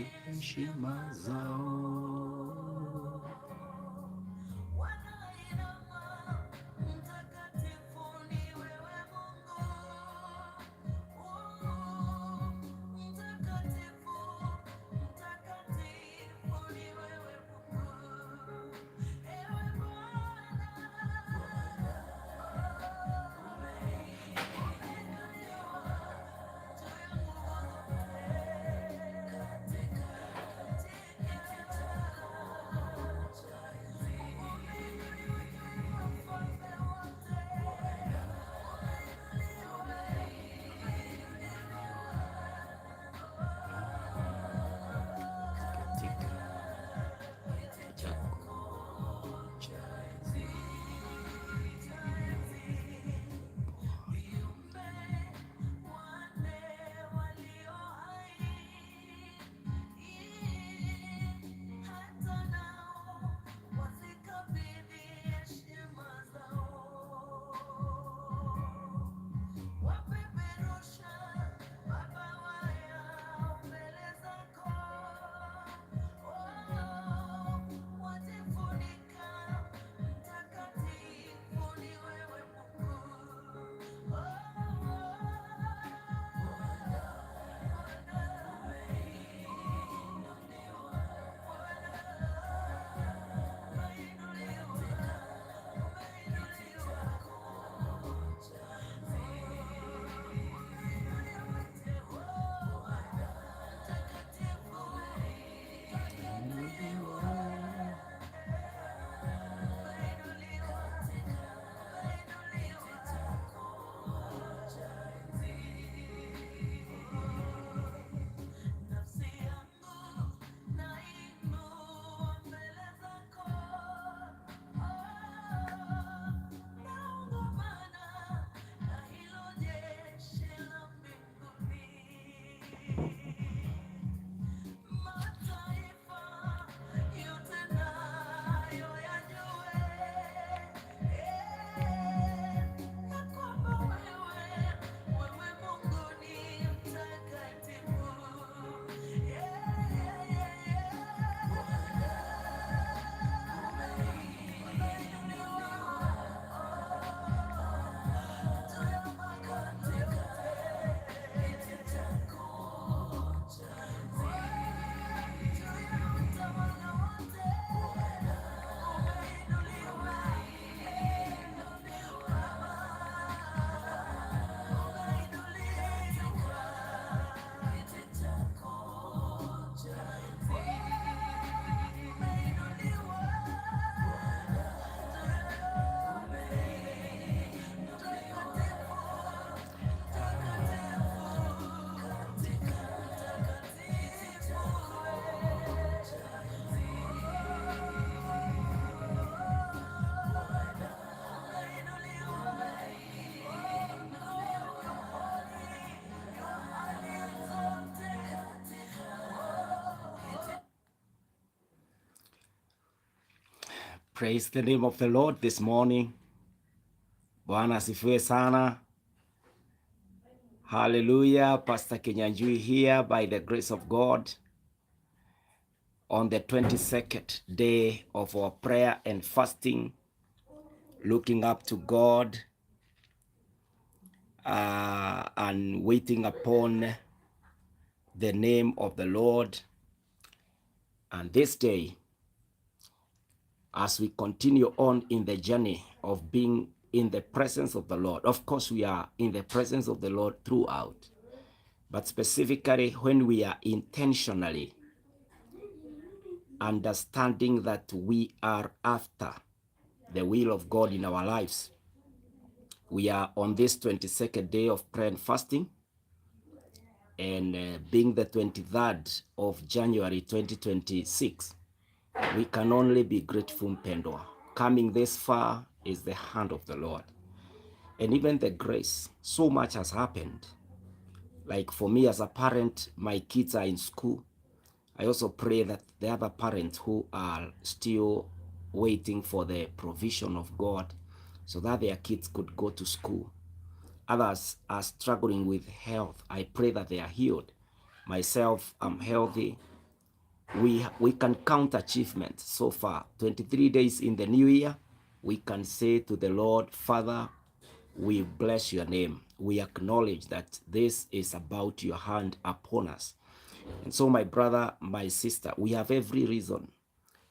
heshima zao. Praise the name of the Lord this morning. Bwana asifiwe sana. Hallelujah. Pastor Kinyanjui here by the grace of God on the 22nd day of our prayer and fasting, looking up to God and waiting upon the name of the Lord. And this day, as we continue on in the journey of being in the presence of the Lord. Of course, we are in the presence of the Lord throughout, but specifically when we are intentionally understanding that we are after the will of God in our lives. We are on this 22nd day of prayer and fasting, and being the 23rd of January 2026, we can only be grateful, mpendwa. Coming this far is the hand of the Lord. And even the grace, so much has happened. Like for me as a parent, my kids are in school. I also pray that the other parents who are still waiting for the provision of God so that their kids could go to school. Others are struggling with health. I pray that they are healed. Myself, I'm healthy. we can count achievements so far. 23 days in the new year, we can say to the Lord, Father, we bless your name. We acknowledge that this is about your hand upon us. And so, my brother, my sister, we have every reason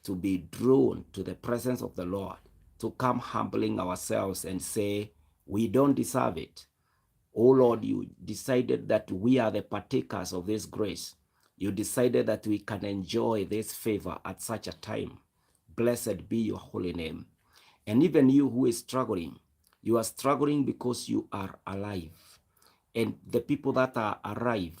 to be drawn to the presence of the Lord, to come humbling ourselves and say, we don't deserve it. Oh Lord, you decided that we are the partakers of this grace. You decided that we can enjoy this favor at such a time. Blessed be your holy name. And even you who is struggling, you are struggling because you are alive. And the people that are alive,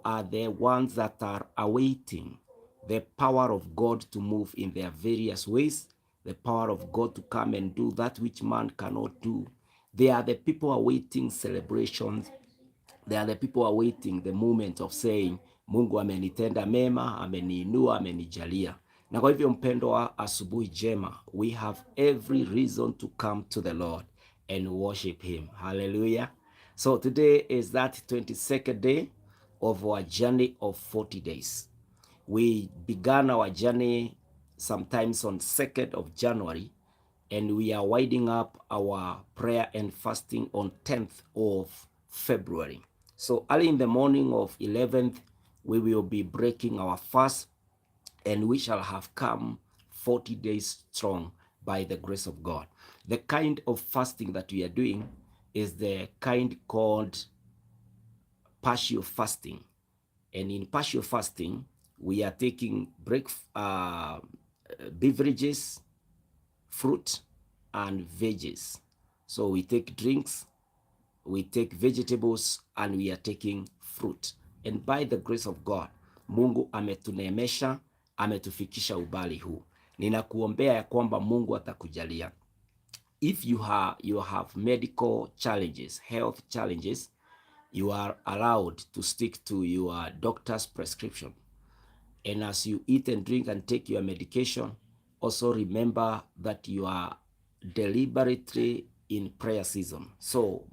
are the ones that are awaiting the power of God to move in their various ways, the power of God to come and do that which man cannot do. They are the people awaiting celebrations. They are the people awaiting the moment of saying, Mungu amenitenda mema, ameniinua, amenijalia. Na kwa hivyo mpendo wa asubuhi jema, we have every reason to come to the Lord and worship him. Hallelujah. So today is that 22nd day of our journey of 40 days. We began our journey sometimes on 2nd of January, and we are winding up our prayer and fasting on 10th of February. So early in the morning of 11th, we will be breaking our fast, and we shall have come 40 days strong by the grace of God. The kind of fasting that we are doing is the kind called partial fasting. And in partial fasting, we are taking beverages, fruit, and veggies. So we take drinks, we take vegetables, and we are taking fruit. And by the grace of God, Mungu ametuneemesha, ametufikisha ubali huu. Ninakuombea ya kwamba Mungu atakujalia. If you have medical challenges, health challenges, you are allowed to stick to your doctor's prescription. And as you eat and drink and take your medication, also remember that you are deliberately in prayer season. So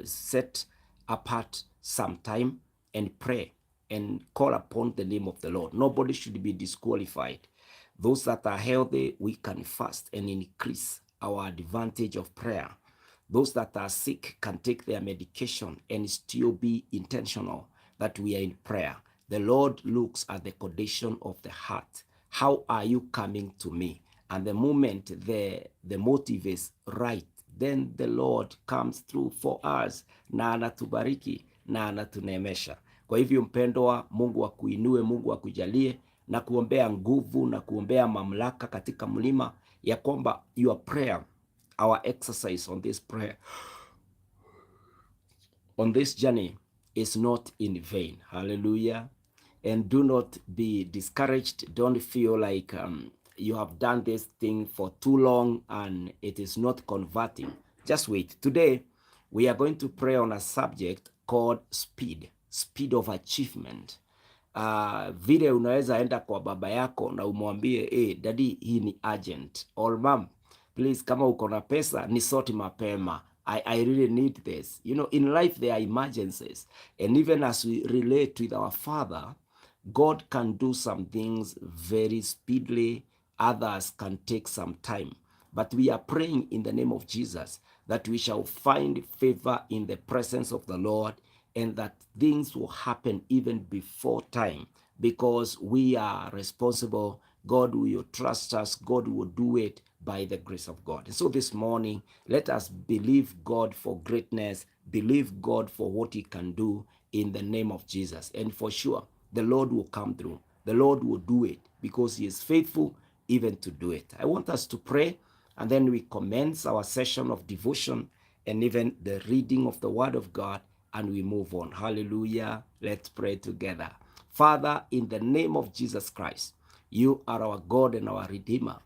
set apart some time and pray and call upon the name of the Lord. Nobody should be disqualified. Those that are healthy, we can fast and increase our advantage of prayer. Those that are sick can take their medication and still be intentional that we are in prayer. The Lord looks at the condition of the heart. How are you coming to me? And the moment the motive is right, then the Lord comes through for us na anatubariki na anatuneemesha. Kwa hivyo mpendwa, Mungu akuinue, Mungu akujalie na kuombea nguvu na kuombea mamlaka katika mlima ya kwamba your prayer, our exercise on this prayer, on this journey is not in vain. Hallelujah. And do not be discouraged. Don't feel like you have done this thing for too long and it is not converting. Just wait. Today, we are going to pray on a subject called speed of achievement. Vile unaweza enda kwa baba yako na umwambie, daddy, hii ni urgent. Or mom, please, kama uko na pesa, nisoti mapema. I really need this. In life there are emergencies. And even as we relate with our Father, God can do some things very speedily. Others can take some time. But we are praying in the name of Jesus that we shall find favor in the presence of the Lord and that things will happen even before time because we are responsible. God will trust us. God will do it by the grace of God. And so this morning, let us believe God for greatness, believe God for what he can do in the name of Jesus. And for sure, the Lord will come through. The Lord will do it because he is faithful even to do it. I want us to pray, and then we commence our session of devotion and even the reading of the word of God, and we move on. Hallelujah. Let's pray together. Father, in the name of Jesus Christ, you are our God and our Redeemer.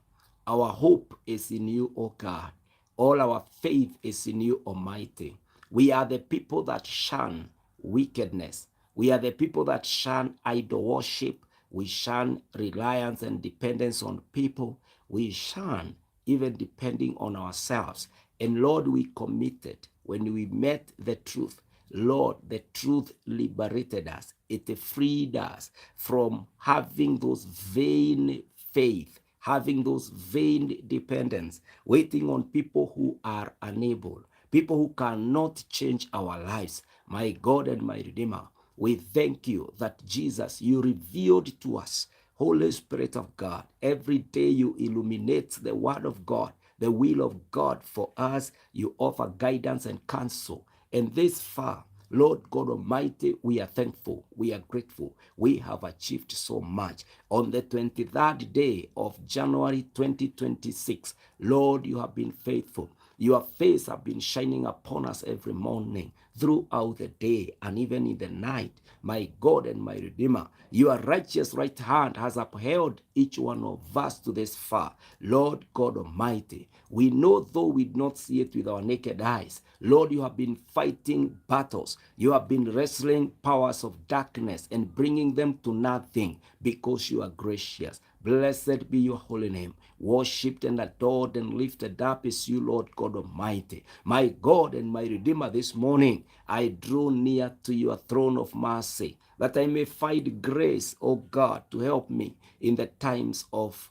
Our hope is in you, O God. All our faith is in you, Almighty. We are the people that shun wickedness. We are the people that shun idol worship. We shun reliance and dependence on people. We shun even depending on ourselves. And Lord, we committed when we met the truth Lord, the truth liberated us. It freed us from having those vain faith, having those vain dependence, waiting on people who are unable, people who cannot change our lives. My God and my Redeemer, we thank you that Jesus, you revealed to us, Holy Spirit of God, every day you illuminate the word of God, the will of God for us. You offer guidance and counsel. And this far, Lord God Almighty, we are thankful. We are grateful. We have achieved so much. On the 23rd day of January 2026, Lord, you have been faithful. Your face have been shining upon us every morning, throughout the day, and even in the night. My God and my Redeemer, your righteous right hand has upheld each one of us to this far. Lord God Almighty, we know, though we do not see it with our naked eyes, Lord, you have been fighting battles. You have been wrestling powers of darkness and bringing them to nothing, because you are gracious. Blessed be your holy name. Worshipped and adored and lifted up is you, Lord God Almighty. My God and my Redeemer, this morning I draw near to your throne of mercy, that I may find grace, O God, to help me in the times of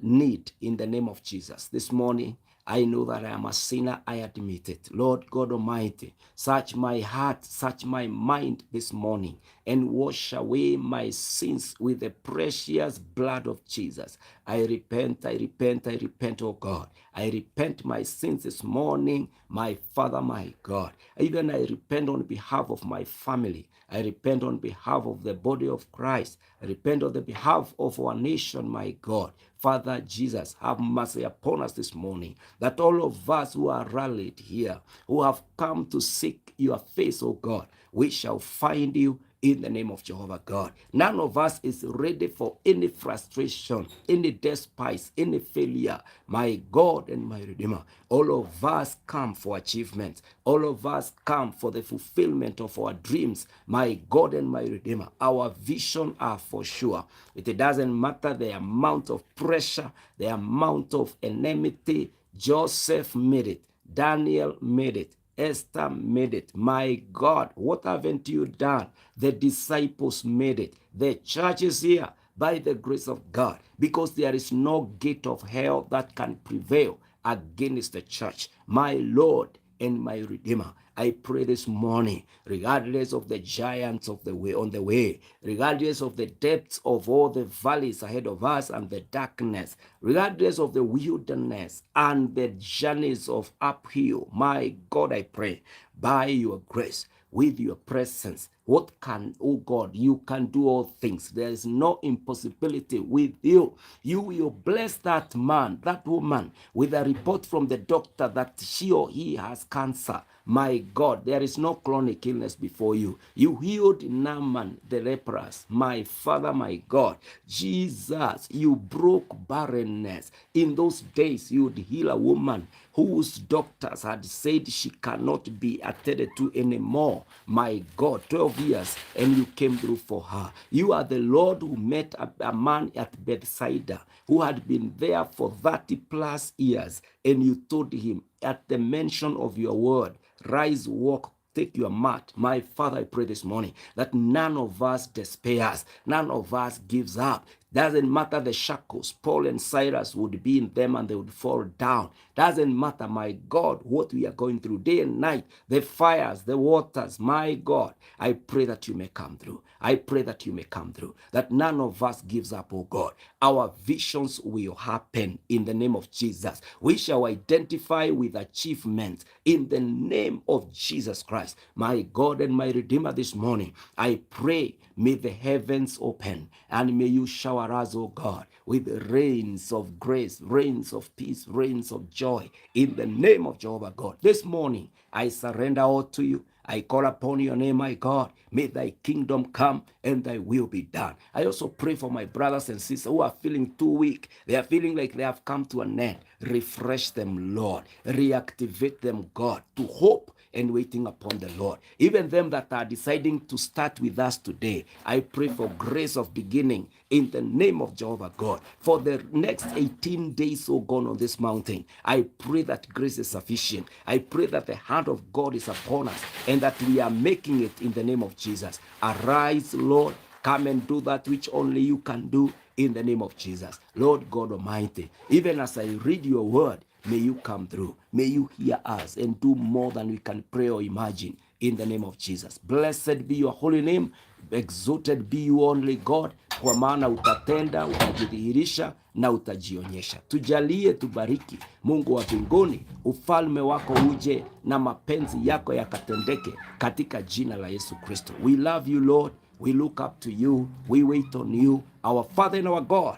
need, in the name of Jesus. This morning, I know that I am a sinner. I admit it. Lord God Almighty, search my heart, search my mind this morning, and wash away my sins with the precious blood of Jesus. I repent, I repent, I repent, oh God. I repent my sins this morning, my Father, my God. Even I repent on behalf of my family. I repent on behalf of the body of Christ. I repent on the behalf of our nation, my God. Father Jesus, have mercy upon us this morning, that all of us who are rallied here, who have come to seek your face, O God, we shall find you in the name of Jehovah God. None of us is ready for any frustration, any despise, any failure. My God and my Redeemer, all of us come for achievements. All of us come for the fulfillment of our dreams. My God and my Redeemer, our vision are for sure. It doesn't matter the amount of pressure, the amount of enmity. Joseph made it. Daniel made it. Esther made it. My God, what haven't you done? The disciples made it. The church is here by the grace of God, because there is no gate of hell that can prevail against the church. My Lord and my Redeemer, I pray this morning, regardless of the giants of the way on the way, regardless of the depths of all the valleys ahead of us and the darkness, regardless of the wilderness and the journeys of uphill, my God, I pray, by your grace, with your presence, what can, oh God, you can do all things. There is no impossibility with you. You will bless that man, that woman, with a report from the doctor that she or he has cancer. My God, there is no chronic illness before you. You healed Naaman the leprous. My Father, my God, Jesus, you broke barrenness. In those days, you would heal a woman whose doctors had said she cannot be attended to anymore. My God, 12 years, and you came through for her. You are the Lord who met a man at Bethsaida who had been there for 30 plus years, and you told him, at the mention of your word, rise, walk, take your mat. My Father, I pray this morning that none of us despairs, none of us gives up. Doesn't matter the shackles, Paul and Silas would be in them and they would fall down. Doesn't matter, my God, what we are going through day and night, the fires, the waters, my God, I pray that you may come through. I pray that you may come through, that none of us gives up, oh God. Our visions will happen in the name of Jesus. We shall identify with achievements in the name of Jesus Christ. My God and my Redeemer, this morning, I pray, may the heavens open and may you shower us, oh God, with rains of grace, rains of peace, rains of joy in the name of Jehovah God. This morning, I surrender all to you. I call upon your name, my God. May thy kingdom come and thy will be done. I also pray for my brothers and sisters who are feeling too weak. They are feeling like they have come to an end. Refresh them, Lord. Reactivate them, God, to hope and waiting upon the Lord. Even them that are deciding to start with us today, I pray for grace of beginning in the name of Jehovah God. For the next 18 days, so gone on this mountain, I pray that grace is sufficient. I pray that the hand of God is upon us and that we are making it in the name of Jesus. Arise, Lord. Come and do that which only you can do in the name of Jesus. Lord God Almighty, even as I read your word, may you come through. May you hear us and do more than we can pray or imagine in the name of Jesus. Blessed be your holy name. Exalted be you only God, kwa maana utatenda, utajidhihirisha na utajionyesha. Tujalie, tubariki Mungu wa mbinguni, ufalme wako uje na mapenzi yako yakatendeke katika jina la Yesu Kristo. We love you, Lord. We look up to you. We wait on you. Our Father and our God,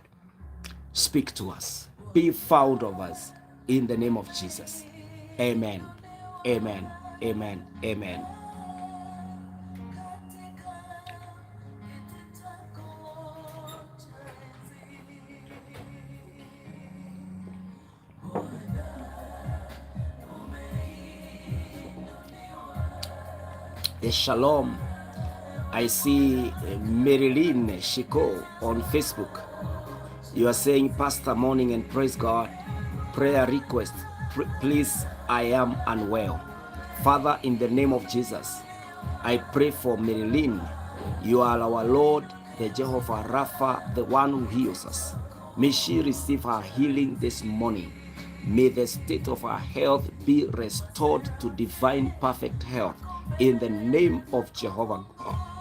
speak to us. Be found of us in the name of Jesus. Amen. Amen. Amen. Amen. Shalom. I see Marilyn Shiko on Facebook. You are saying, Pastor, morning and praise God. Prayer request. Please, I am unwell. Father, in the name of Jesus, I pray for Marilyn. You are our Lord, the Jehovah Rapha, the one who heals us. May she receive her healing this morning. May the state of her health be restored to divine perfect health. In the name of Jehovah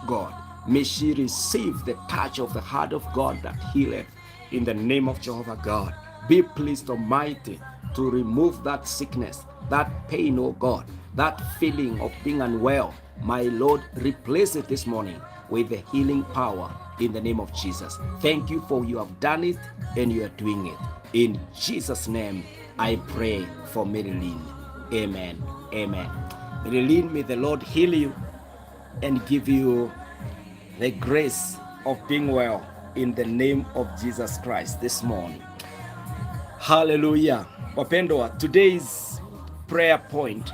God, may she receive the touch of the heart of God that healeth. In the name of Jehovah God, be pleased, Almighty, to remove that sickness, that pain, oh God, that feeling of being unwell. My Lord, replace it this morning with the healing power in the name of Jesus. Thank you for you have done it and you are doing it. In Jesus' name, I pray for Marilyn. Amen. Amen. Marilyn, may the Lord heal you and give you the grace of being well in the name of Jesus Christ this morning. Hallelujah. Wapendwa, today's prayer point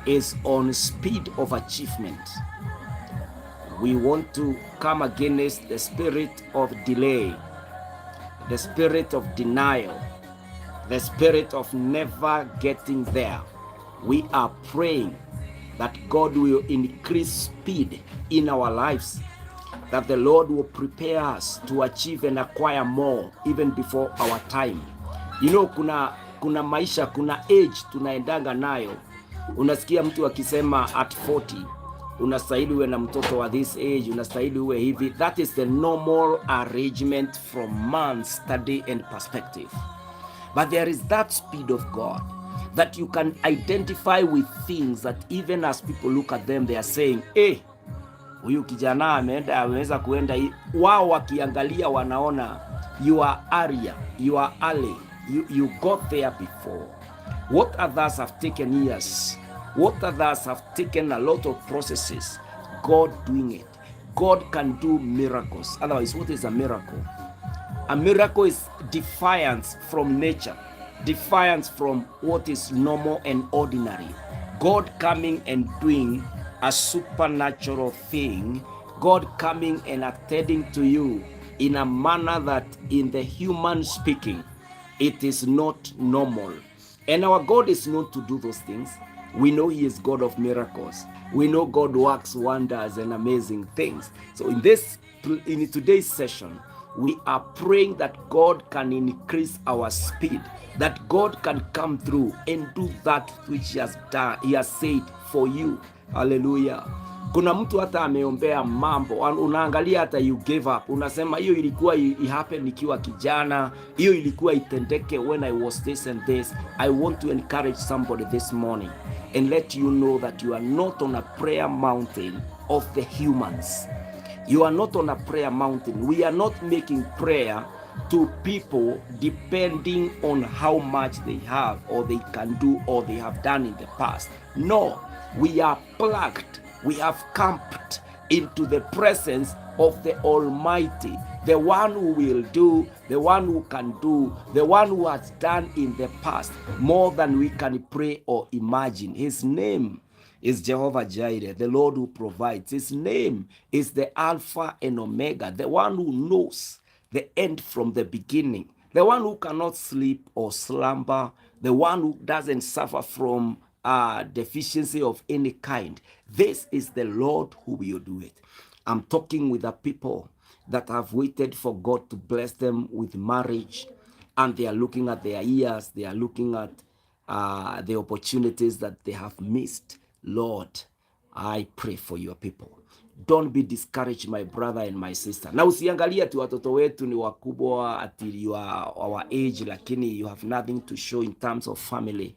is on speed of achievement. We want to come against the spirit of delay, the spirit of denial, the spirit of never getting there. We are praying that God will increase speed in our lives, that the Lord will prepare us to achieve and acquire more even before our time. You know, kuna maisha, kuna age tunaendanga nayo. Unasikia mtu akisema at 40 unastahili uwe na mtoto wa this age, unastahili uwe hivi. That is the normal arrangement from man's study and perspective. But there is that speed of God that you can identify with things that even as people look at them, they are saying, hey, huyu kijana ameweza kuenda. Wao wakiangalia wanaona you are area, you are early, you got there before. What others have taken years, what others have taken a lot of processes, God doing it. God can do miracles. Otherwise, what is a miracle? A miracle is defiance from nature, defiance from what is normal and ordinary. God coming and doing a supernatural thing, God coming and attending to you in a manner that in the human speaking, it is not normal. And our God is known to do those things. We know He is God of miracles. We know God works wonders and amazing things. So in today's session, we are praying that God can increase our speed, that God can come through and do that which He has done, He has said for you. Hallelujah. Kuna mtu hata ameombea mambo, unaangalia hata you gave up. Unasema hiyo ilikuwa happen nikiwa kijana, hiyo ilikuwa itendeke when I was this and this. I want to encourage somebody this morning and let you know that you are not on a prayer mountain of the humans. You are not on a prayer mountain. We are not making prayer to people depending on how much they have or they can do or they have done in the past. No, we are plugged. We have camped into the presence of the Almighty, the one who will do, the one who can do, the one who has done in the past more than we can pray or imagine. His name is Jehovah Jireh, the Lord who provides. His name is the Alpha and Omega, the one who knows the end from the beginning, the one who cannot sleep or slumber, the one who doesn't suffer from deficiency of any kind. This is the Lord who will do it. I'm talking with the people that have waited for God to bless them with marriage, and they are looking at their years, they are looking at the opportunities that they have missed. Lord, I pray for your people. Don't be discouraged, my brother and my sister. Na usiangalia ati watoto wetu ni wakubwa ati you are our age, lakini you have nothing to show in terms of family.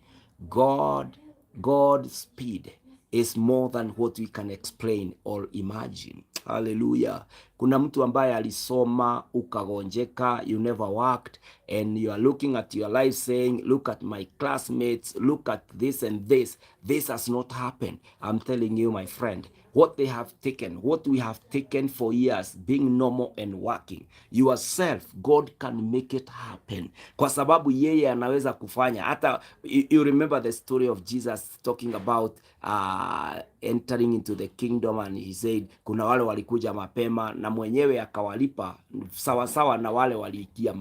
God's speed is more than what we can explain or imagine. Hallelujah. Kuna mtu ambaye alisoma ukagonjeka, you never worked, and you are looking at your life saying, look at my classmates, look at this and this. This has not happened. I'm telling you, my friend, what they have taken, what we have taken for years, being normal and working, yourself, God can make it happen. Kwa sababu yeye anaweza kufanya. Hata, you remember the story of Jesus talking about entering into the kingdom, and he said, kuna wale walikuja mapema na mwenyewe akawalipa sawasawa na wale waliingia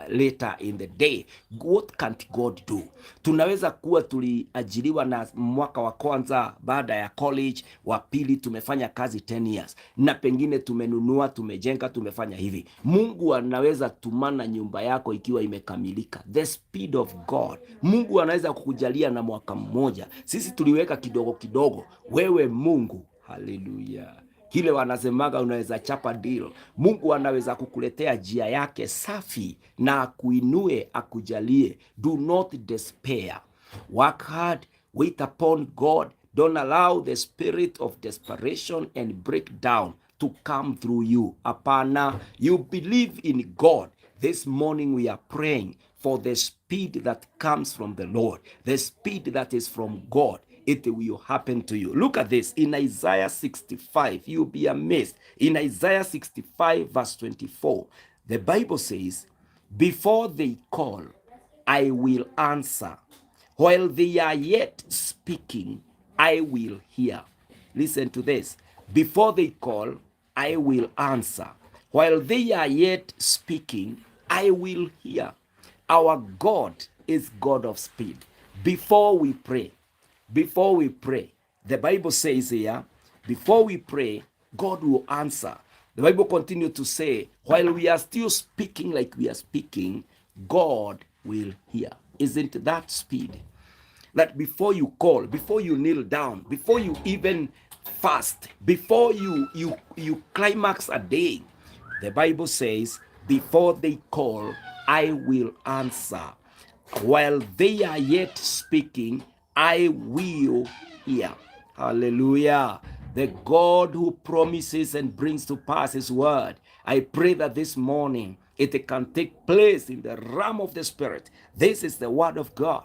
later in the day. What can't God do? Tunaweza kuwa tuliajiriwa na mwaka wa kwanza baada ya college, wa pili tumefanya kazi 10 years, na pengine tumenunua, tumejenga, tumefanya hivi. Mungu anaweza tumana nyumba yako ikiwa imekamilika. The speed of God. Mungu anaweza kukujalia na mwaka mmoja. Sisi tuliweka kidogo kidogo. Wewe Mungu, haleluya, kile wanasemaga unaweza chapa deal. Mungu anaweza kukuletea njia yake safi na akuinue, akujalie. Do not despair. Work hard, wait upon God. Don't allow the spirit of desperation and breakdown to come through you. Apana, you believe in God. This morning we are praying for the speed that comes from the Lord, the speed that is from God. It will happen to you. Look at this in Isaiah 65. You'll be amazed. In Isaiah 65 verse 24, the Bible says, before they call, I will answer. While they are yet speaking, I will hear. Listen to this. Before they call, I will answer. While they are yet speaking, I will hear. Our God is God of speed. Before we pray, the Bible says here, before we pray, God will answer. The Bible continues to say, while we are still speaking like we are speaking, God will hear. Isn't that speed? That before you call, before you kneel down, before you even fast, before you climax a day, the Bible says, before they call, I will answer. While they are yet speaking, I will hear. Hallelujah. The God who promises and brings to pass his word. I pray that this morning it can take place in the realm of the Spirit. This is the word of God.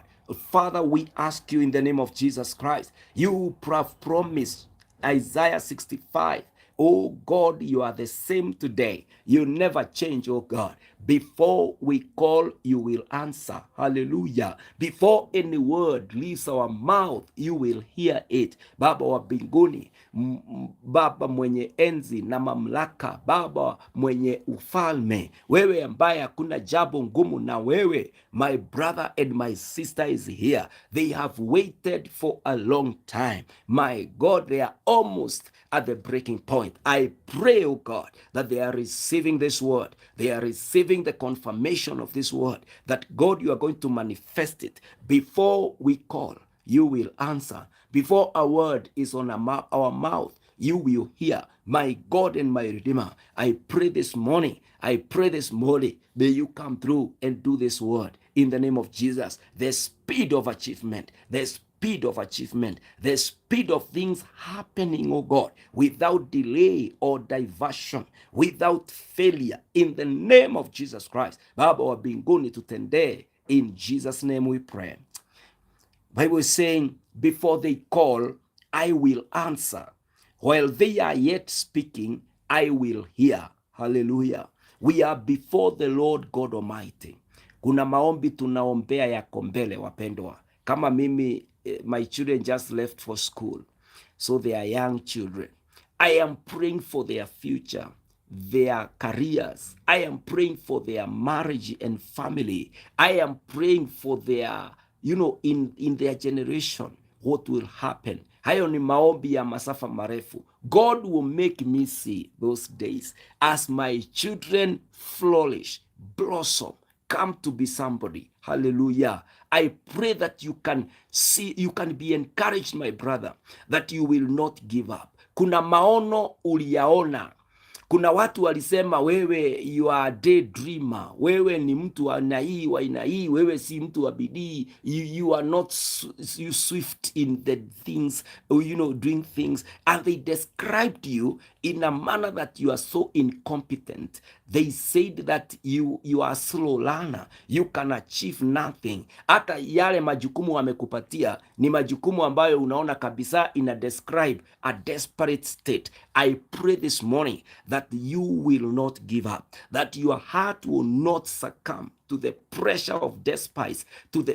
Father, we ask you in the name of Jesus Christ. You have promised Isaiah 65. Oh God, you are the same today. You never change, oh God. Before we call, you will answer. Hallelujah. Before any word leaves our mouth, you will hear it. Baba wa mbinguni, Baba mwenye enzi na mamlaka, Baba mwenye ufalme, wewe ambaye hakuna jambo ngumu na wewe. My brother and my sister is here. They have waited for a long time. My God, they are almost at the breaking point. I pray, oh God, that they are receiving this word. They are receiving the confirmation of this word, that God, you are going to manifest it. Before we call, you will answer. Before a word is on our mouth, you will hear. My God and my Redeemer, I pray this morning, may you come through and do this word in the name of Jesus. The speed of achievement, the speed of things happening, oh God, without delay or diversion, without failure, in the name of Jesus Christ. Baba wa mbinguni tutendee, in Jesus' name we pray. Bible is saying, before they call, I will answer. While they are yet speaking, I will hear. Hallelujah. We are before the Lord God Almighty. Kuna maombi tunaombea yako mbele, wapendwa. Kama mimi, my children just left for school. So they are young children. I am praying for their future, their careers. I am praying for their marriage and family. I am praying for their, in their generation, what will happen. Hayo ni maombi ya masafa marefu. God will make me see those days as my children flourish, blossom, come to be somebody. Hallelujah. I pray that you can see, you can be encouraged, my brother, that you will not give up. Kuna maono uliyaona. Kuna watu walisema wewe you are a daydreamer, wewe ni mtu wa aina hii wa aina hii, wewe si mtu wa bidii, you are not you swift in the things, doing things, and they described you in a manner that you are so incompetent. They said that you are slow learner, you can achieve nothing. Hata yale majukumu wamekupatia ni majukumu ambayo unaona kabisa ina describe a desperate state. I pray this morning that you will not give up, that your heart will not succumb to the pressure of despise,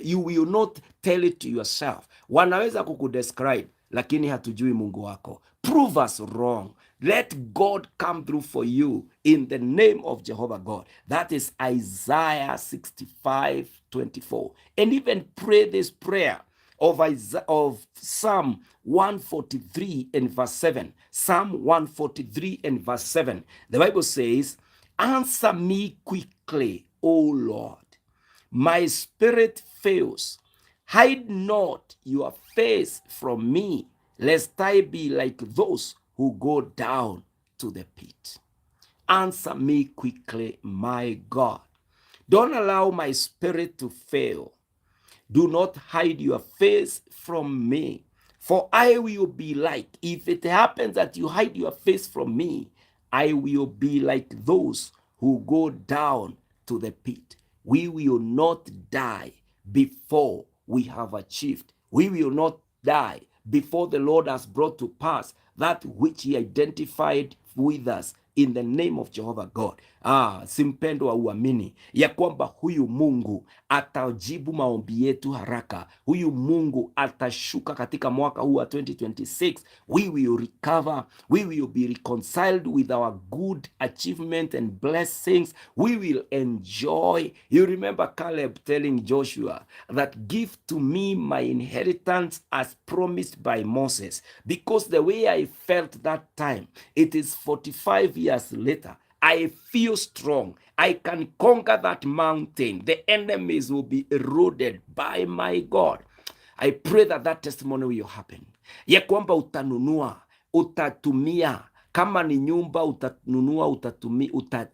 you will not tell it to yourself. Wanaweza kukudescribe lakini hatujui Mungu wako. Prove us wrong. Let God come through for you in the name of Jehovah God. That is Isaiah 65:24. And even pray this prayer of Psalm 143 and verse 7. Psalm 143 and verse 7. The Bible says, answer me quickly, O Lord. My spirit fails. Hide not your face from me, lest I be like those who go down to the pit. Answer me quickly, my God. Don't allow my spirit to fail. Do not hide your face from me, for I will be like, if it happens that you hide your face from me, I will be like those who go down to the pit. We will not die before we have achieved. We will not die before the Lord has brought to pass that which he identified with us in the name of Jehovah God. Simpendwa, uamini ya kwamba huyu Mungu atajibu maombi yetu haraka. Huyu Mungu atashuka katika mwaka huu wa 2026. We will recover. We will be reconciled with our good achievement and blessings. We will enjoy. You remember Caleb telling Joshua that give to me my inheritance as promised by Moses, because the way I felt that time, it is 45 years later. I feel strong. I can conquer that mountain. The enemies will be eroded by my God. I pray that that testimony will happen. Ya kwamba utanunua, utatumia. Kama ni nyumba utanunua,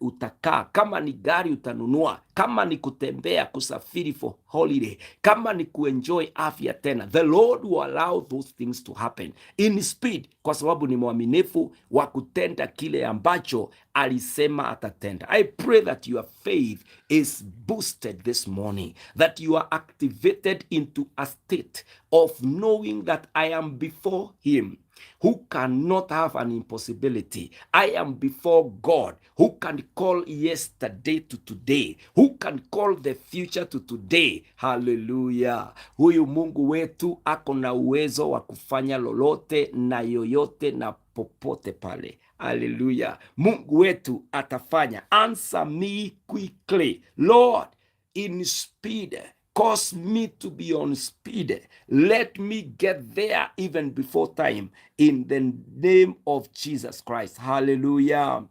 utakaa. Kama ni gari utanunua. Kama ni kutembea, kusafiri for holiday. Kama ni kuenjoy afya tena. The Lord will allow those things to happen in speed, kwa sababu ni mwaminifu wa kutenda kile ambacho alisema atatenda. I pray that your faith is boosted this morning, that you are activated into a state of knowing that I am before him, who cannot have an impossibility. I am before God, who can call yesterday to today, who can call the future to today. Hallelujah. Huyu Mungu wetu ako na uwezo wa kufanya lolote na yoyote na popote pale. Hallelujah. Mungu wetu atafanya. Answer me quickly, Lord, in speed. Cause me to be on speed. Let me get there even before time, in the name of Jesus Christ. Hallelujah.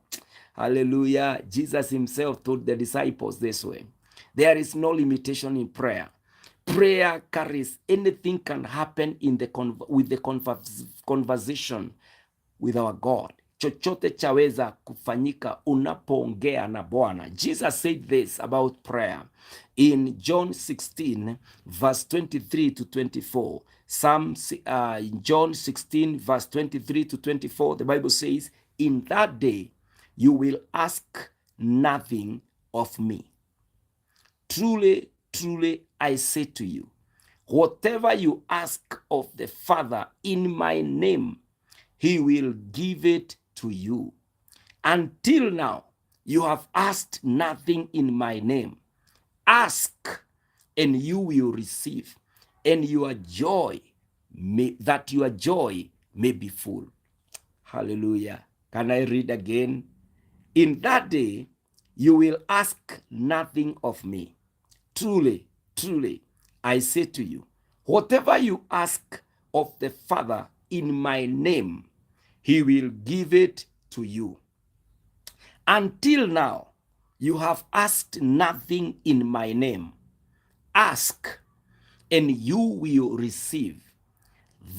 Hallelujah. Jesus himself told the disciples this way: there is no limitation in prayer. Prayer carries, anything can happen in the conversation with our God. Chochote chaweza kufanyika unapoongea na Bwana. Jesus said this about prayer in John 16 verse 23 to 24. John 16 verse 23 to 24, the Bible says, in that day you will ask nothing of me. Truly, truly, I say to you, whatever you ask of the Father in my name, he will give it to you. Until now, you have asked nothing in my name. Ask, and you will receive, and that your joy may be full. Hallelujah. Can I read again? In that day, you will ask nothing of me. Truly, truly, I say to you, whatever you ask of the Father in my name, he will give it to you. Until now, you have asked nothing in my name. Ask, and you will receive,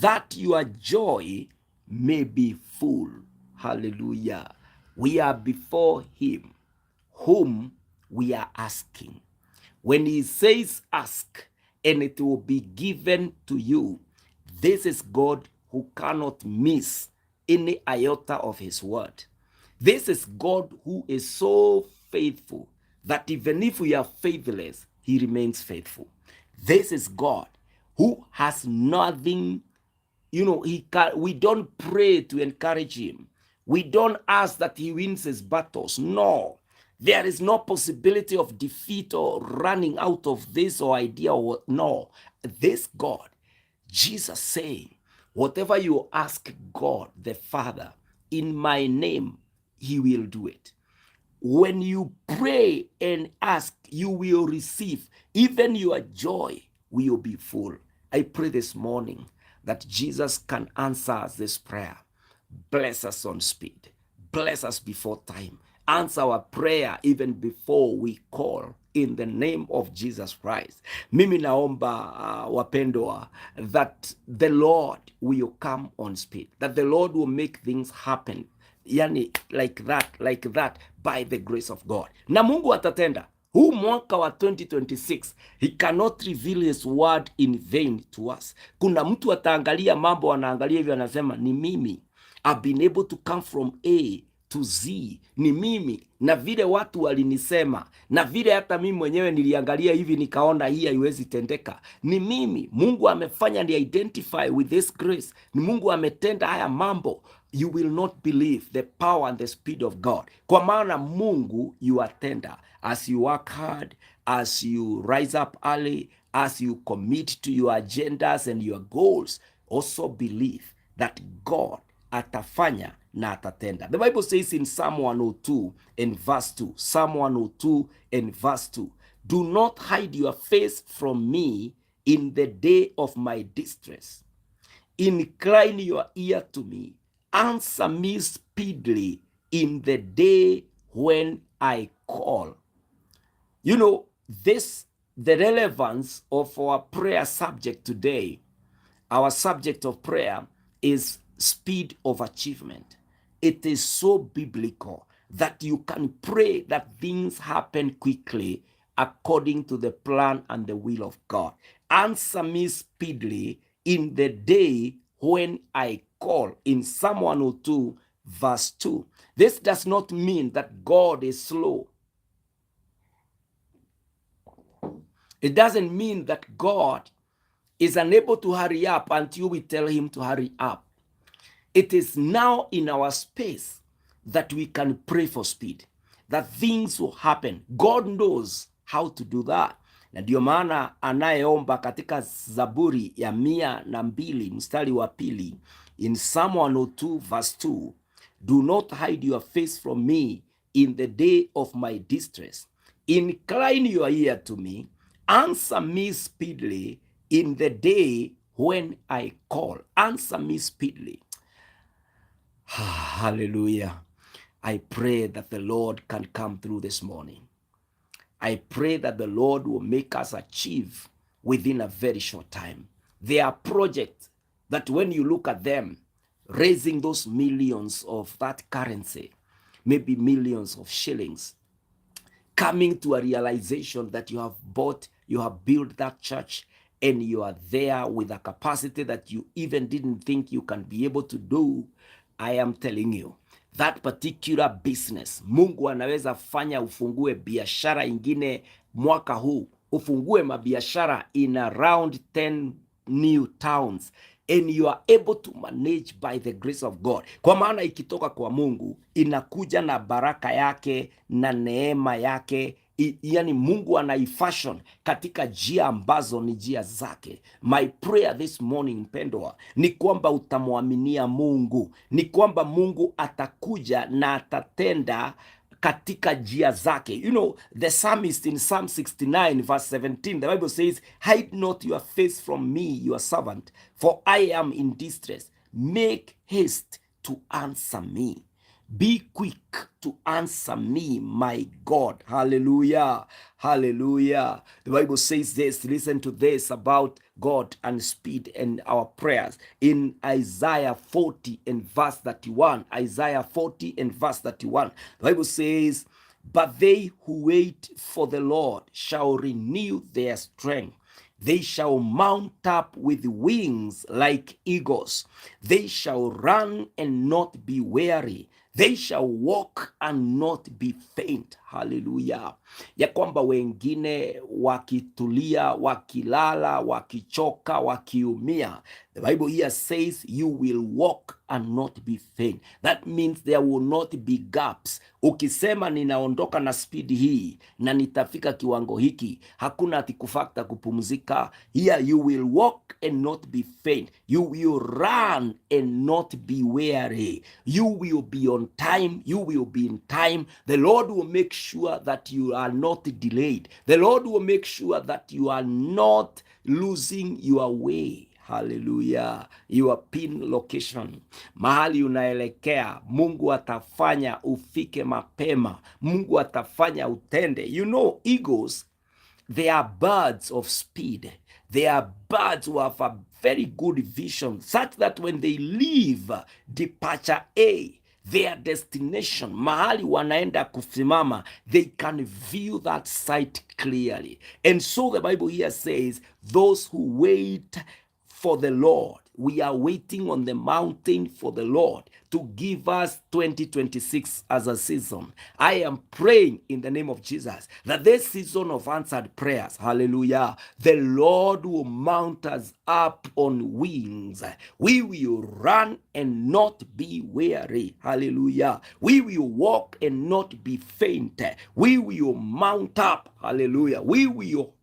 that your joy may be full. Hallelujah. We are before him, whom we are asking. When he says ask, and it will be given to you, this is God who cannot miss any iota of his word. This is God who is so faithful that even if we are faithless, he remains faithful. This is God who has nothing, we don't pray to encourage him. We don't ask that he wins his battles. No, there is no possibility of defeat or running out of this or idea. No, this God, Jesus saying, whatever you ask God the Father in my name, he will do it. When you pray and ask, you will receive. Even your joy will be full. I pray this morning that Jesus can answer this prayer. Bless us on speed. Bless us before time. Answer our prayer even before we call, in the name of Jesus Christ. Mimi naomba wapendwa, that the Lord will come on speed, that the Lord will make things happen, yani like that by the grace of God. Na Mungu atatenda. Huu mwaka wa 2026, he cannot reveal his word in vain to us. Kuna mtu ataangalia mambo, anaangalia hivyo, anasema ni mimi, I've been able to come from A to Z, ni mimi, na vile watu walinisema, na vile hata mimi mwenyewe niliangalia hivi nikaona hii haiwezi tendeka, ni mimi. Mungu amefanya ni identify with this grace, ni Mungu ametenda haya mambo. You will not believe the power and the speed of God. Kwa maana Mungu yuatenda. As you work hard, as you rise up early, as you commit to your agendas and your goals, also believe that God atafanya na atatenda. The Bible says in Psalm 102 and verse 2, Psalm 102 and verse 2, do not hide your face from me in the day of my distress. Incline your ear to me. Answer me speedily in the day when I call. You know, the relevance of our prayer subject today, our subject of prayer is speed of achievement. It is so biblical that you can pray that things happen quickly according to the plan and the will of God. Answer me speedily in the day when I call, in Psalm 102 verse 2. This does not mean that God is slow. It doesn't mean that God is unable to hurry up until we tell him to hurry up. It is now in our space that we can pray for speed, that things will happen. God knows how to do that. Na ndio maana anayeomba katika Zaburi ya 102 mstari wa pili, in Psalm 102 verse 2, do not hide your face from me in the day of my distress. Incline your ear to me. Answer me speedily in the day when I call. Answer me speedily. Hallelujah. I pray that the Lord can come through this morning. I pray that the Lord will make us achieve within a very short time. There are projects that when you look at them, raising those millions of that currency, maybe millions of shillings, coming to a realization that you have bought, you have built that church, and you are there with a capacity that you even didn't think you can be able to do. I am telling you, that particular business, Mungu anaweza fanya ufungue biashara ingine mwaka huu, ufungue mabiashara in around 10 new towns, and you are able to manage by the grace of God. Kwa maana ikitoka kwa Mungu, inakuja na baraka yake na neema yake, yani Mungu anaifashion katika njia ambazo ni njia zake. My prayer this morning, mpendwa, ni kwamba utamwaminia Mungu, ni kwamba Mungu atakuja na atatenda katika njia zake. You know, the psalmist in Psalm 69 verse 17, the Bible says, hide not your face from me, your servant, for I am in distress. Make haste to answer me. Be quick to answer me, my God. Hallelujah. Hallelujah. The Bible says this, listen to this about God and speed and our prayers. In Isaiah 40 and verse 31, Isaiah 40 and verse 31, the Bible says, but they who wait for the Lord shall renew their strength. They shall mount up with wings like eagles. They shall run and not be weary. They shall walk and not be faint. Hallelujah. Ya kwamba wengine wakitulia, wakilala, wakichoka, wakiumia, the Bible here says you will walk and not be faint. That means there will not be gaps. Ukisema ninaondoka na speed hii na nitafika kiwango hiki, hakuna atikufakta kupumzika. Here you will walk and not be faint. You will run and not be weary. You will be on time. You will be in time. The Lord will make sure that you are not delayed. The Lord will make sure that you are not losing your way. Hallelujah. Your pin location, mahali unaelekea, Mungu atafanya ufike mapema. Mungu atafanya utende. You know, eagles, they are birds of speed. They are birds who have a very good vision, such that when they leave departure A, their destination, mahali wanaenda kusimama, they can view that sight clearly. And so the Bible here says, those who wait for the Lord, we are waiting on the mountain for the Lord to give us 2026 as a season. I am praying in the name of Jesus that this season of answered prayers, hallelujah, the Lord will mount us up on wings. We will run and not be weary. Hallelujah. We will walk and not be faint. We will mount up. Hallelujah. We will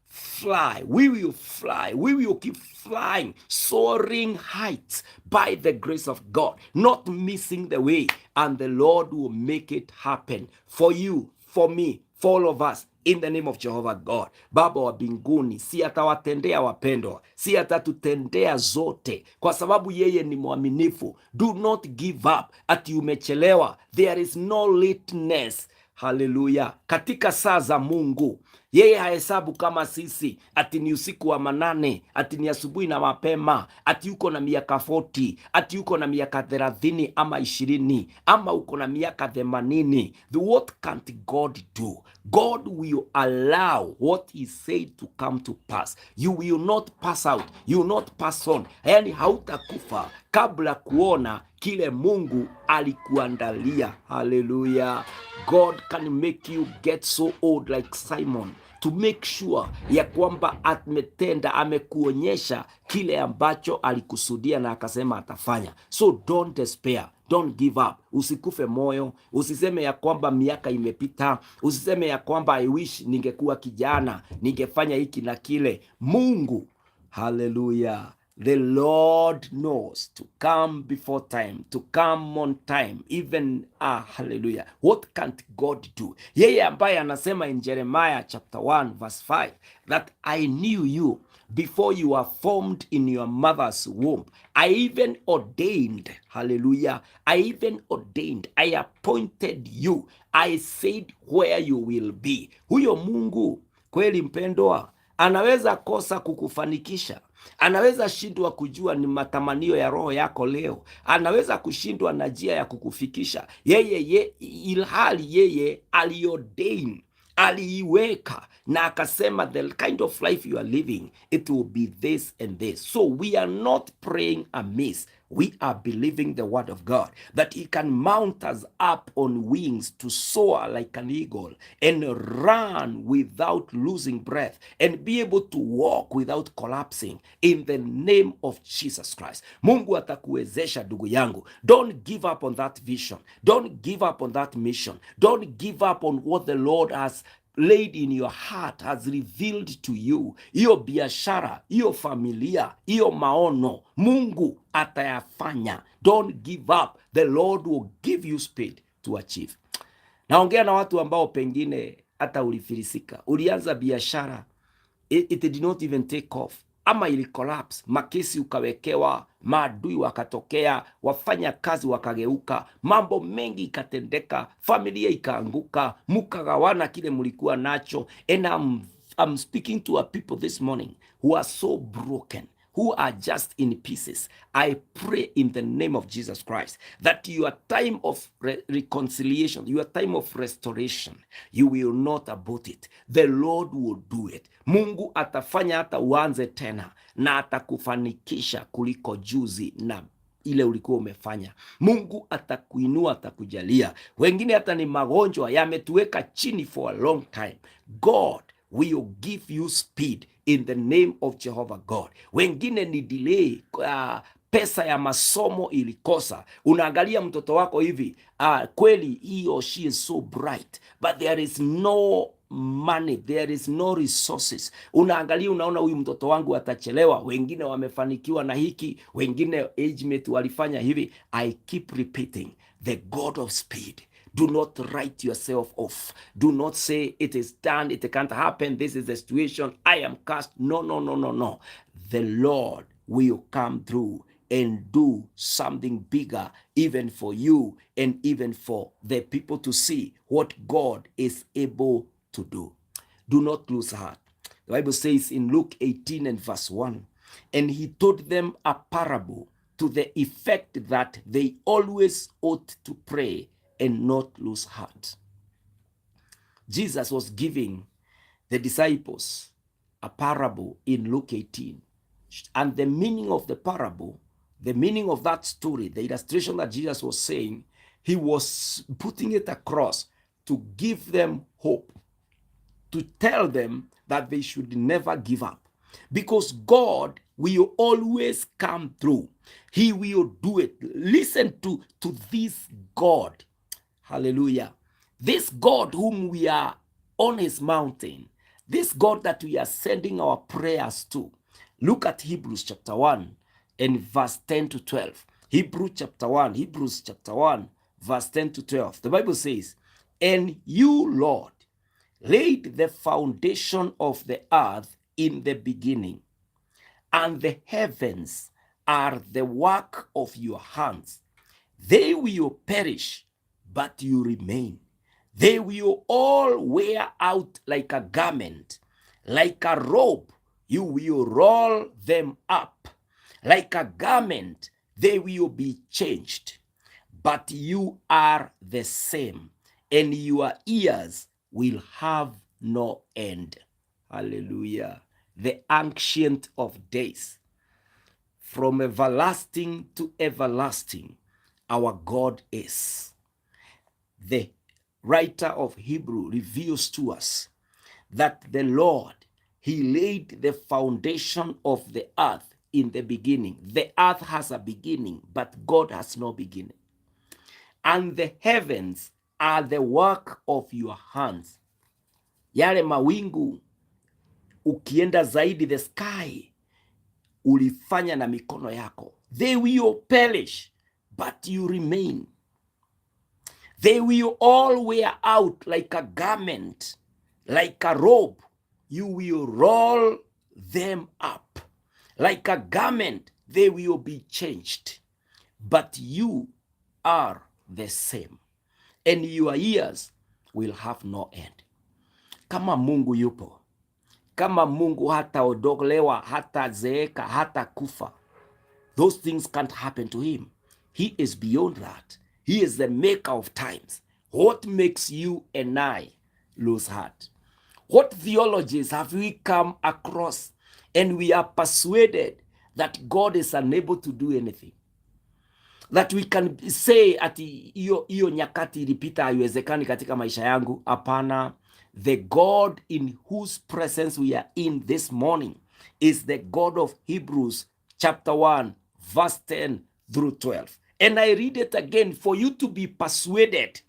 fly. We will fly. We will keep flying, soaring heights by the grace of God, not missing the way. And the Lord will make it happen for you, for me, for all of us, in the name of Jehovah God. Baba wa mbinguni, si atawatendea wapendwa, si atatutendea zote, kwa sababu yeye ni mwaminifu. Do not give up ati umechelewa. There is no lateness. Hallelujah. Katika saa za Mungu, yeye hahesabu kama sisi ati ni usiku wa manane, ati ni asubuhi na mapema, ati uko na miaka 40, ati uko na miaka 30 ama 20, ama uko na miaka 80. What can't God do? God will allow what he said to come to pass. You will not pass out. You will not pass on. Yani hautakufa kabla kuona kile Mungu alikuandalia. Hallelujah. God can make you get so old like Simon, to make sure ya kwamba ametenda, amekuonyesha kile ambacho alikusudia na akasema atafanya. So don't despair. Don't give up. Usikufe moyo. Usiseme ya kwamba miaka imepita. Usiseme ya kwamba I wish ningekuwa kijana, ningefanya hiki na kile. Mungu, hallelujah, the Lord knows to come before time, to come on time, even hallelujah. What can't God do? Yeye ambaye anasema in Jeremiah chapter 1 verse 5 that I knew you before you were formed in your mother's womb. I even ordained, hallelujah, I even ordained, I appointed you. I said where you will be. Huyo Mungu kweli mpendwa, anaweza kosa kukufanikisha. Anaweza shindwa kujua ni matamanio ya roho yako leo. Anaweza kushindwa na njia ya kukufikisha. Ilhali yeye aliordain, aliiweka na akasema the kind of life you are living, it will be this and this. So we are not praying amiss. We are believing the word of God that he can mount us up on wings to soar like an eagle and run without losing breath and be able to walk without collapsing in the name of Jesus Christ. Mungu atakuwezesha ndugu yangu. Don't give up on that vision. Don't give up on that mission. Don't give up on what the Lord has laid in your heart has revealed to you, hiyo biashara, hiyo familia, hiyo maono, Mungu atayafanya. Don't give up. The Lord will give you speed to achieve. Naongea na watu ambao pengine hata ulifilisika, ulianza biashara, it did not even take off, ama ili collapse, makesi ukawekewa, maadui wakatokea, wafanya kazi wakageuka, mambo mengi ikatendeka, familia ikaanguka, mukagawana kile mlikuwa nacho. And I'm speaking to a people this morning who are so broken, who are just in pieces. I pray in the name of Jesus Christ that your time of reconciliation, your time of restoration, you will not abort it. The Lord will do it. Mungu atafanya hata uanze tena, na atakufanikisha kuliko juzi na ile ulikuwa umefanya. Mungu atakuinua, atakujalia. Wengine hata ni magonjwa yametuweka chini for a long time. God will give you speed in the name of Jehovah God. Wengine ni delay, pesa ya masomo ilikosa. Unaangalia mtoto wako hivi, kweli he or she is so bright, but there is no money, there is no resources. Unaangalia unaona huyu mtoto wangu atachelewa. Wengine wamefanikiwa na hiki, wengine age mate walifanya hivi. I keep repeating, the God of speed. Do not write yourself off. Do not say it is done, it can't happen, this is the situation, I am cast. No, no, no, no, no. The Lord will come through and do something bigger, even for you and even for the people to see what God is able to do. Do not lose heart. The Bible says in Luke 18 and verse 1, and he told them a parable to the effect that they always ought to pray and not lose heart. Jesus was giving the disciples a parable in Luke 18. And the meaning of the parable, the meaning of that story, the illustration that Jesus was saying, he was putting it across to give them hope, to tell them that they should never give up. Because God will always come through. He will do it. Listen to this God. Hallelujah. This God whom we are on his mountain, this God that we are sending our prayers to. Look at Hebrews chapter 1 and verse 10 to 12. Hebrews chapter 1, verse 10 to 12. The Bible says, and you, Lord, laid the foundation of the earth in the beginning, and the heavens are the work of your hands. They will perish, but you remain. They will all wear out like a garment, like a robe. You will roll them up. Like a garment, they will be changed. But you are the same, and your years will have no end. Hallelujah. The Ancient of Days. From everlasting to everlasting, our God is. The writer of Hebrew reveals to us that the Lord, he laid the foundation of the earth in the beginning. The earth has a beginning, but God has no beginning. And the heavens are the work of your hands. Yale mawingu, ukienda zaidi, the sky, ulifanya na mikono yako. They will perish, but you remain. They will all wear out like a garment, like a robe. You will roll them up. Like a garment, they will be changed. But you are the same, and your years will have no end. Kama Mungu yupo, kama Mungu hata odolewa, hata zeeka, hata kufa, those things can't happen to him. He is beyond that. He is the maker of times. What makes you and I lose heart? What theologies have we come across and we are persuaded that God is unable to do anything? That we can say ati iyo nyakati ilipita haiwezekani katika maisha yangu. Hapana. The God in whose presence we are in this morning is the God of Hebrews chapter 1 verse 10 through 12. And I read it again for you to be persuaded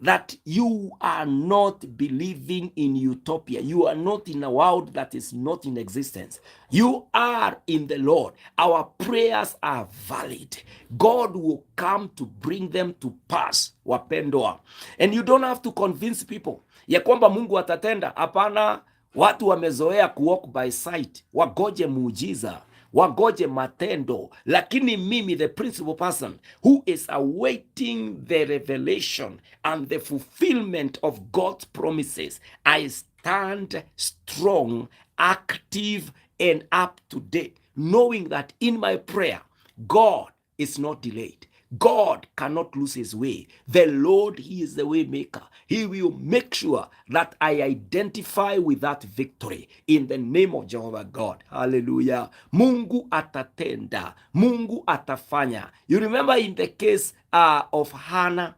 that you are not believing in utopia. You are not in a world that is not in existence. You are in the Lord. Our prayers are valid. God will come to bring them to pass, wapendwa. And you don't have to convince people ya kwamba Mungu atatenda. Hapana, watu wamezoea kuwalk by sight, wagoje muujiza, wagoje matendo. Lakini mimi, the principal person who is awaiting the revelation and the fulfillment of God's promises, I stand strong, active, and up to date, knowing that in my prayer, God is not delayed. God cannot lose his way. The Lord, he is the way maker. He will make sure that I identify with that victory in the name of Jehovah God. Hallelujah. Mungu atatenda. Mungu atafanya. You remember in the case of Hannah.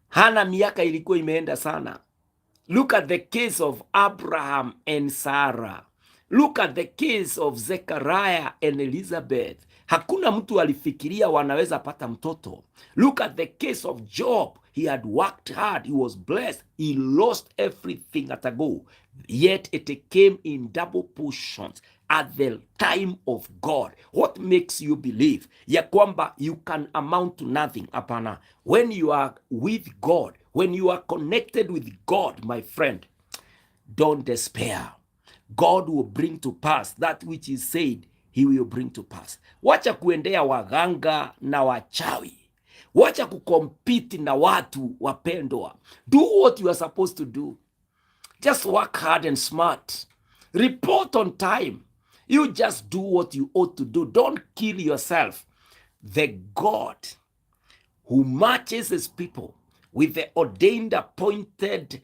Hannah miaka ilikuwa imeenda sana. Look at the case of Abraham and Sarah. Look at the case of Zechariah and Elizabeth. Hakuna mtu alifikiria wanaweza pata mtoto. Look at the case of Job. He had worked hard. He was blessed. He lost everything at a go. Yet it came in double portions at the time of God. What makes you believe ya kwamba you can amount to nothing? Hapana. When you are with God, when you are connected with God, my friend, don't despair. God will bring to pass that which is said he will bring to pass. Wacha kuendea waganga na wachawi. Wacha kukompiti na watu wapendwa. Do what you are supposed to do. Just work hard and smart. Report on time. You just do what you ought to do. Don't kill yourself. The God who matches his people with the ordained, appointed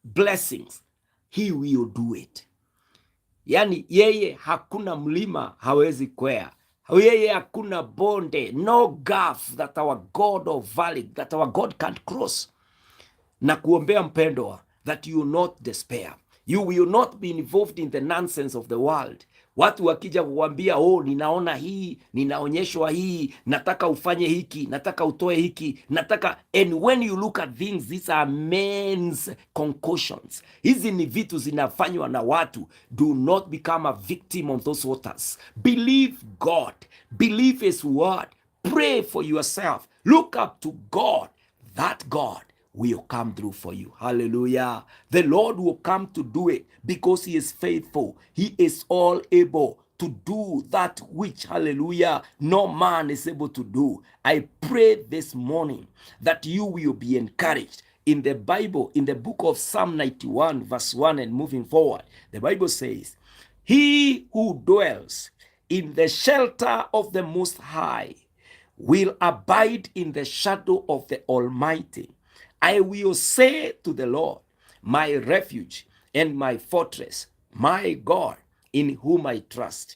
blessings, he will do it. Yani yeye hakuna mlima hawezi kwea. Yeye hakuna bonde, no gulf that our God of valley, that our God can't cross. Na kuombea mpendwa, that you will not despair. You will not be involved in the nonsense of the world. Watu wakija kukwambia, oh, ninaona hii, ninaonyeshwa hii, nataka ufanye hiki, nataka utoe hiki, nataka. And when you look at things, these are men's concoctions. Hizi ni vitu zinafanywa na watu. Do not become a victim of those waters. Believe God. Believe his word. Pray for yourself. Look up to God. That God will come through for you. Hallelujah. The Lord will come to do it because he is faithful. He is all able to do that which, hallelujah, no man is able to do. I pray this morning that you will be encouraged. In the Bible, in the book of Psalm 91, verse 1 and moving forward, the Bible says, he who dwells in the shelter of the Most High will abide in the shadow of the Almighty. I will say to the Lord, my refuge and my fortress, my God, in whom I trust.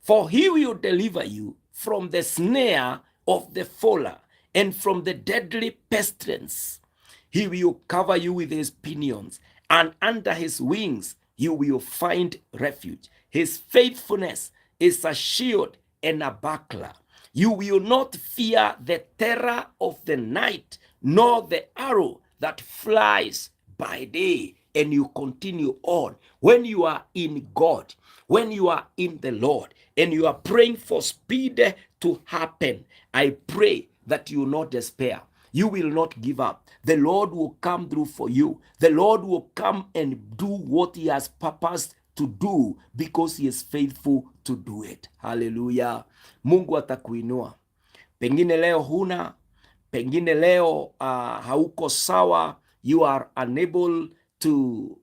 For he will deliver you from the snare of the fowler and from the deadly pestilence. He will cover you with his pinions, and under his wings you will find refuge. His faithfulness is a shield and a buckler. You will not fear the terror of the night, nor the arrow that flies by day. And you continue on. When you are in God, when you are in the Lord, and you are praying for speed to happen, I pray that you will not despair. You will not give up. The Lord will come through for you. The Lord will come and do what he has purposed to do because he is faithful to do it. Hallelujah. Mungu atakuinua. Pengine leo huna, pengine leo hauko sawa, you are unable to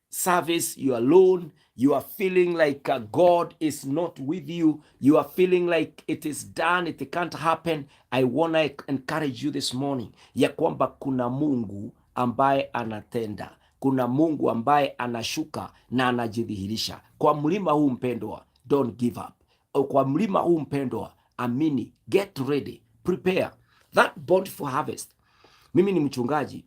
service, you are alone, you are feeling like God is not with you, you are feeling like it is done, it can't happen. I want to encourage you this morning ya kwamba kuna Mungu ambaye anatenda, kuna Mungu ambaye anashuka na anajidhihirisha. Kwa mlima huu mpendwa, don't give up. Kwa mlima huu mpendwa, amini, get ready, prepare that bountiful harvest. Mimi ni mchungaji,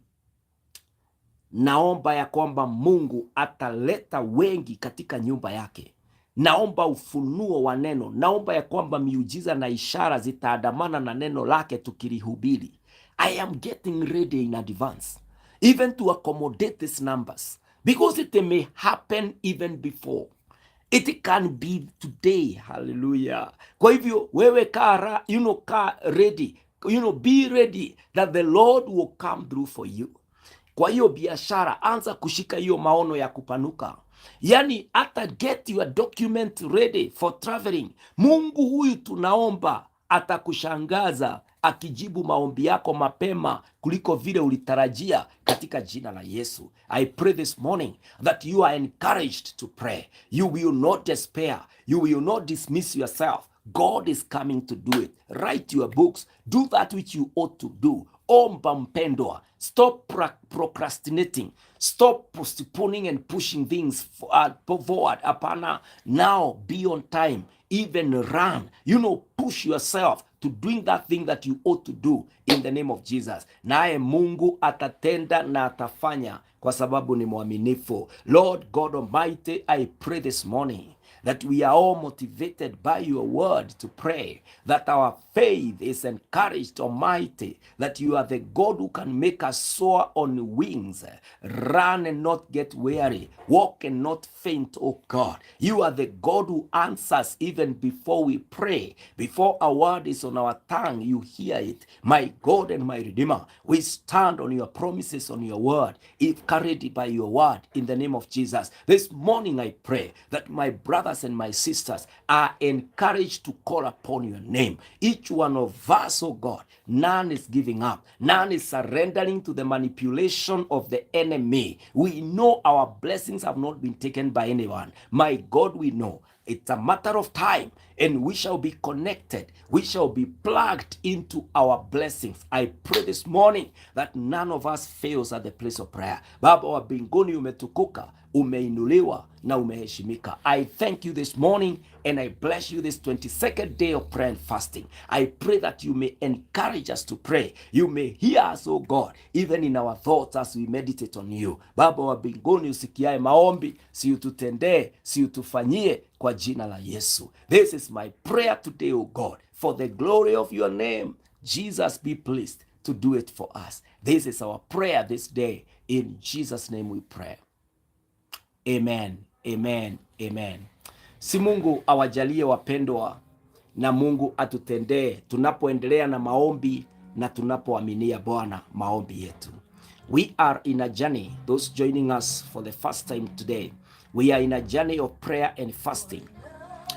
naomba ya kwamba Mungu ataleta wengi katika nyumba yake. Naomba ufunuo wa neno. Naomba ya kwamba miujiza na ishara zitaandamana na neno lake tukilihubiri. I am getting ready in advance, even to accommodate these numbers, because it may happen even before. It can be today. Hallelujah. Kwa hivyo wewe kaa, kaa ready, be ready that the Lord will come through for you. Kwa hiyo biashara, anza kushika hiyo maono ya kupanuka. Yani hata get your document ready for traveling. Mungu huyu tunaomba atakushangaza akijibu maombi yako mapema kuliko vile ulitarajia, katika jina la Yesu. I pray this morning that you are encouraged to pray. You will not despair. You will not dismiss yourself. God is coming to do it. Write your books. Do that which you ought to do. Omba mpendwa. Stop procrastinating. Stop postponing and pushing things forward. Apana, now be on time. Even run. Push yourself to doing that thing that you ought to do in the name of Jesus. Naye Mungu atatenda na atafanya kwa sababu ni mwaminifu. Lord God Almighty, I pray this morning that we are all motivated by your word to pray, that our faith is encouraged, Almighty, that you are the God who can make us soar on wings, run and not get weary, walk and not faint, oh God. You are the God who answers even before we pray. Before a word is on our tongue, you hear it. My God and my Redeemer, we stand on your promises, on your word, if carried by your word, in the name of Jesus. This morning I pray that my brothers and my sisters are encouraged to call upon your name. Each one of us, oh God, none is giving up. None is surrendering to the manipulation of the enemy. We know our blessings have not been taken by anyone. My God, we know it's a matter of time, and we shall be connected. We shall be plugged into our blessings. I pray this morning that none of us fails at the place of prayer. Baba wa mbinguni, umetukuka, umeinuliwa na umeheshimika. I thank you this morning and I bless you this 22nd day of prayer and fasting. I pray that you may encourage us to pray. You may hear us, oh God, even in our thoughts as we meditate on you. Baba wa mbinguni, usikiae maombi, si ututendee, si utufanyie kwa jina la Yesu. This is my prayer today, oh God, for the glory of your name. Jesus, be pleased to do it for us. This is our prayer this day. In Jesus' name we pray. Amen, amen, amen. Si Mungu awajalie wapendwa, na Mungu atutendee tunapoendelea na maombi na tunapoaminia Bwana maombi yetu. We are in a journey. Those joining us for the first time today, we are in a journey of prayer and fasting.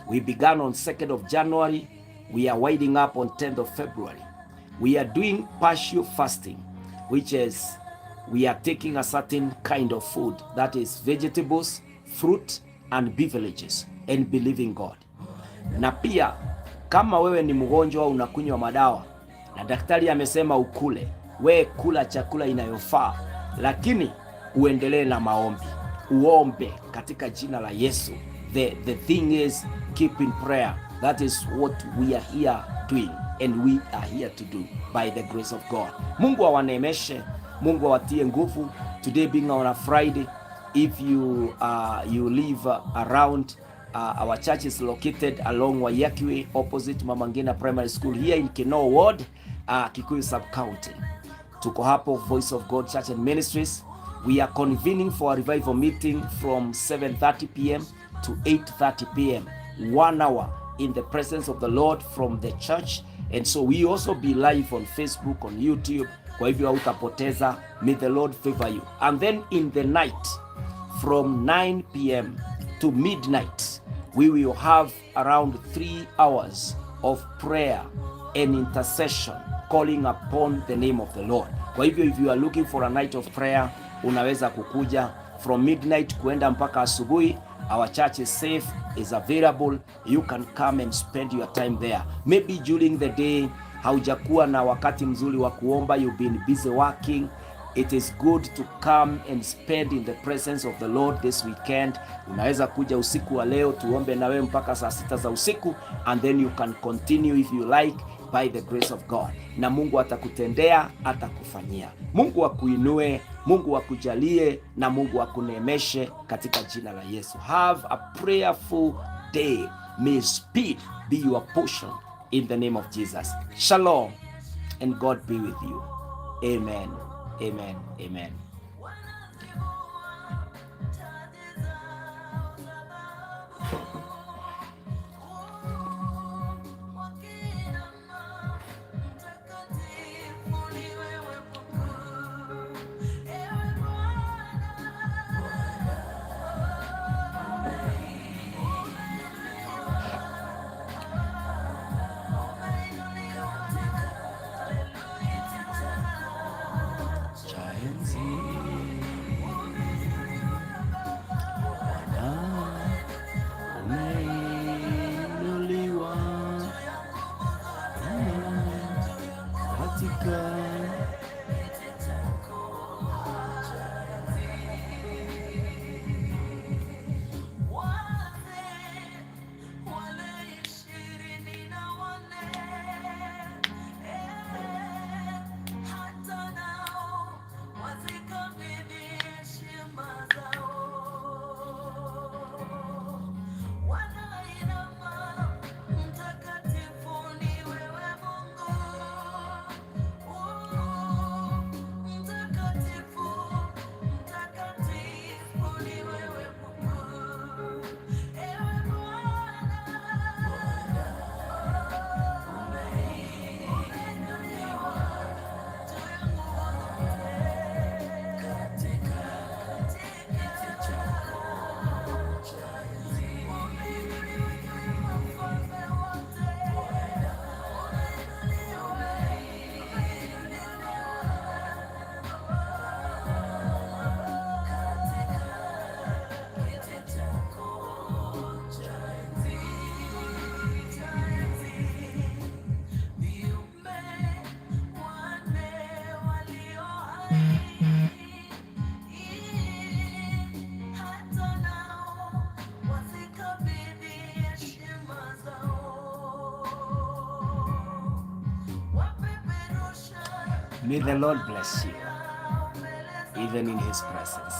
We began on 2nd of January. We are winding up on 10th of February. We are doing partial fasting, which is we are taking a certain kind of food, that is vegetables, fruit and beverages, and believing God. Na pia kama wewe ni mgonjwa unakunywa madawa na daktari amesema ukule, we kula chakula inayofaa, lakini uendelee na maombi, uombe katika jina la Yesu. The thing is, keep in prayer. That is what we are here doing, and we are here to do by the grace of God. Mungu awaneemeshe, Mungu awatie nguvu. Today being on a Friday, if you live around, our church is located along Wayakiwe, opposite Mama Ngina Primary School here in Kinoo Ward, Kikuyu Sub-County. Tuko hapo Voice of God Church and Ministries. We are convening for a revival meeting from 7:30 p.m. to 8:30 p.m. 1 hour in the presence of the Lord from the church. And so we also be live on Facebook, on YouTube. Kwa hivyo hautapoteza. May the Lord favor you. And then in the night from 9 p.m. to midnight, we will have around 3 hours of prayer and intercession, calling upon the name of the Lord. Kwa hivyo if you are looking for a night of prayer, unaweza kukuja from midnight kuenda mpaka asubuhi. Our church is safe, is available. You can come and spend your time there. Maybe during the day haujakuwa na wakati mzuri wa kuomba, you've been busy working. It is good to come and spend in the presence of the Lord this weekend. Unaweza kuja usiku wa leo tuombe na wewe mpaka saa 6 za usiku, and then you can continue if you like by the grace of God. Na Mungu atakutendea, atakufanyia. Mungu akuinue, Mungu akujalie, na Mungu akuneemeshe katika jina la Yesu. Have a prayerful day. May speed be your portion in the name of Jesus. Shalom and God be with you. Amen. Amen. Amen. May the Lord bless you, even in His presence.